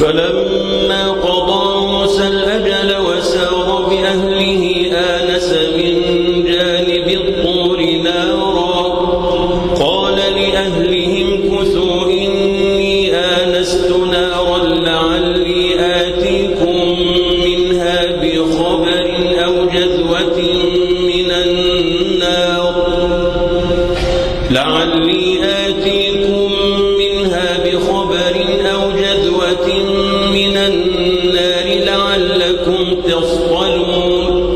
فلما قضى موسى الأجل وسار بأهله آنس من جانب الطور نارا قال لأهلهم كثوا إني آنست نارا لعلي آتيكم منها بخبر أو جذوة من النار لعلكم تصطلون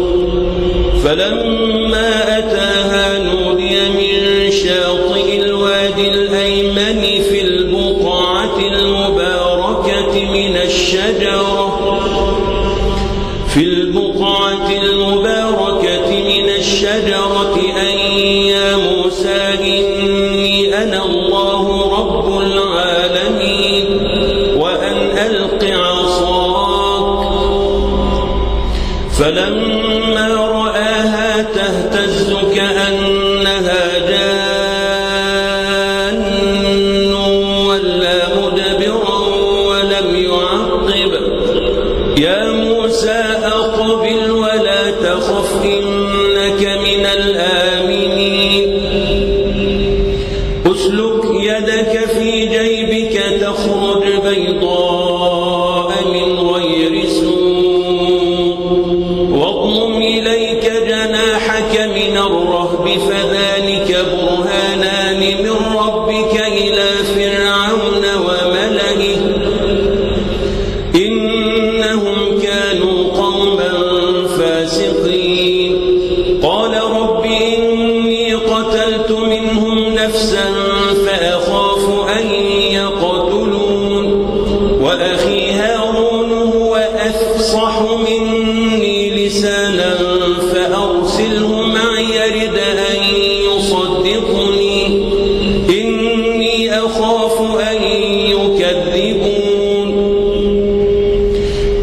فلما أتاها نودي من شاطئ الوادي الأيمن في البقعة المباركة من الشجرة أن يا موسى إني أنا الله رب العالمين وأن ألق عصاك فلما رآها تهتز كأنها جان ولا مدبرا ولم يعقب يا موسى أقبل ولا تخف إنك من الآمنين أسلك يدك في جيبك تخرج بيضاء من غير سوء واضمم إليك جناحك من الرهب فذلك برهانان من ربك إلى فرعون وملئه إنهم كانوا قوما فاسقين قال رب إني قتلت منهم نفسا فأخاف أن يقتلون وأخي هارون هو أفصح مني لسانا فأرسله معي يرد أن يصدقني إني أخاف أن يكذبون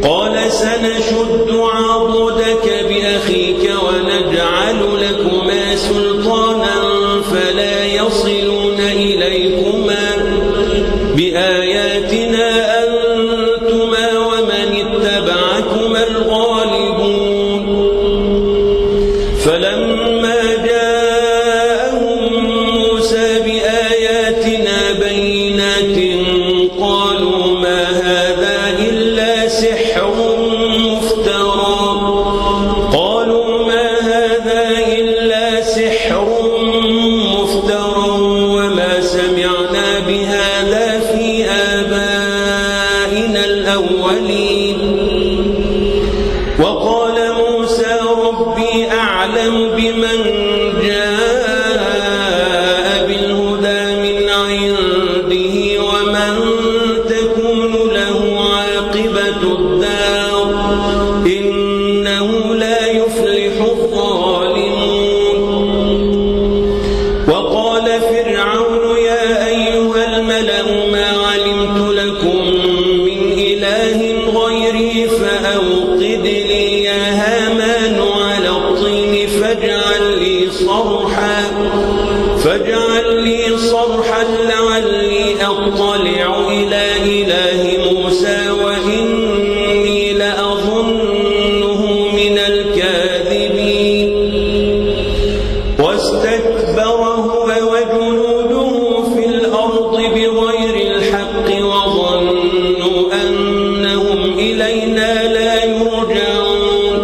قال سنشد عضدك بأخيك ونجعل لكما سلطانا فلا يصلون إليكما بآياتنا أنتما ومن اتبعكما الغالبون فلما جاءهم موسى بآياتنا بينات قالوا ما هذا إلا سحر مفترى وما سمعنا بهذا في آبائنا الأولين وقال موسى ربي أعلم بمن جاء بالهدى من عنده ومن تكون له عاقبة الدار إنه لا يفلح الظالمون وقال فرعون يا أيها الملأ ما علمت لكم من إله غيري فأوقد لي يا هامان على الطين فاجعل لي صرحا لعلي أطلع إلى إله موسى وإني لأظنه من الكاذبين واستكبر هو وجنوده في الأرض بغير الحق وظنوا أنهم إلينا لا يرجعون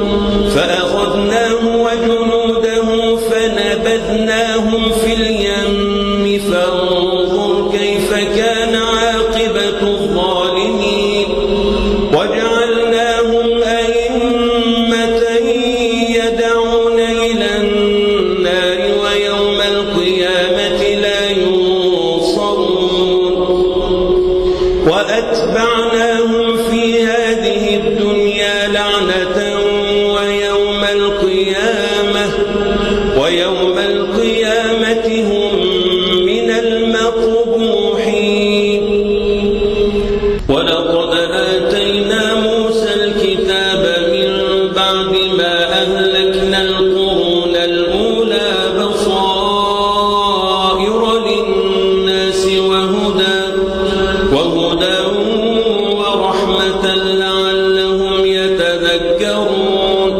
فأخذناه وجنوده فنبذناهم في اليم فانظر كيف كان عاقبة الظالمين وجعلناهم أئمة يدعون إلى النار ويوم القيامة لا ينصرون وأتبعناهم في هذه الدنيا لعنة ويوم القيامة هم من المقبوحين ولقد آتينا موسى الكتاب من بعد ما أهلكنا القرون الأولى بصائر للناس وهدى ورحمة رحمة لعلهم يتذكرون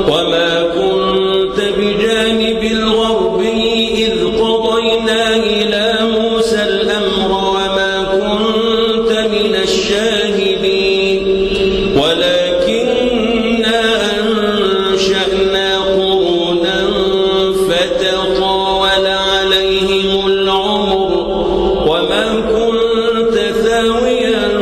وما كنت بجانب الغربي إذ قضينا إلى موسى الأمر وما كنت من الشاهدين ولكننا أنشأنا قرونا فتطاول عليهم العمر وما كنت ثاويا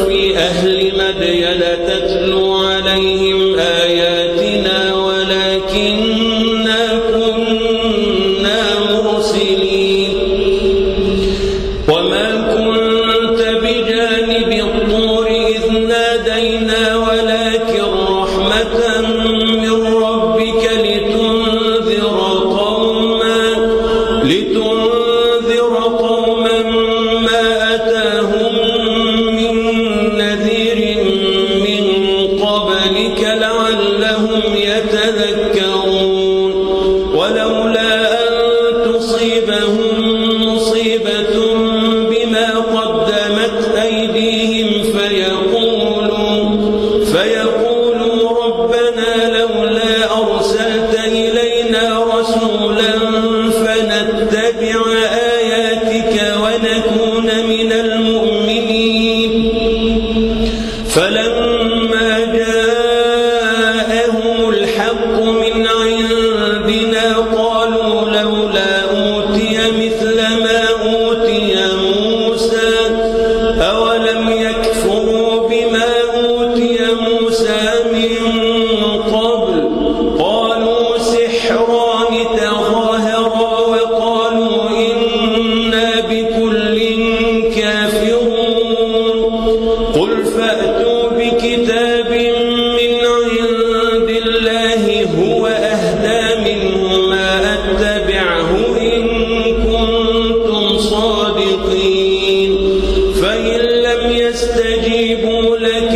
في أهل مدين تتلو عليهم آياتنا ولكننا كنا مرسلين وما كنت بجانب الطور إذ نادينا ولكن رحمة من ربك لتنذر قوما ما أتاهم من نذير من قبلك لعلهم يتذكرون ولولا أن تصيبهم مصيبة بما قدمت أيديهم فيقولوا ربنا لولا أرسلت إلينا رسولا فنتبع آياتك ونكون من المؤمنين فلما جاءهم الحق من عندنا قالوا لولا أوتي مثل ما أوتي موسى أولم يكفروا بما أوتي موسى من قبل قالوا سحران تظاهرا وقالوا إنا بكل كافرون قل فأتوا بكتاب من عند الله هو أهدى منه ما أتبعه إن كنتم صادقين فإن لم يستجيبوا لك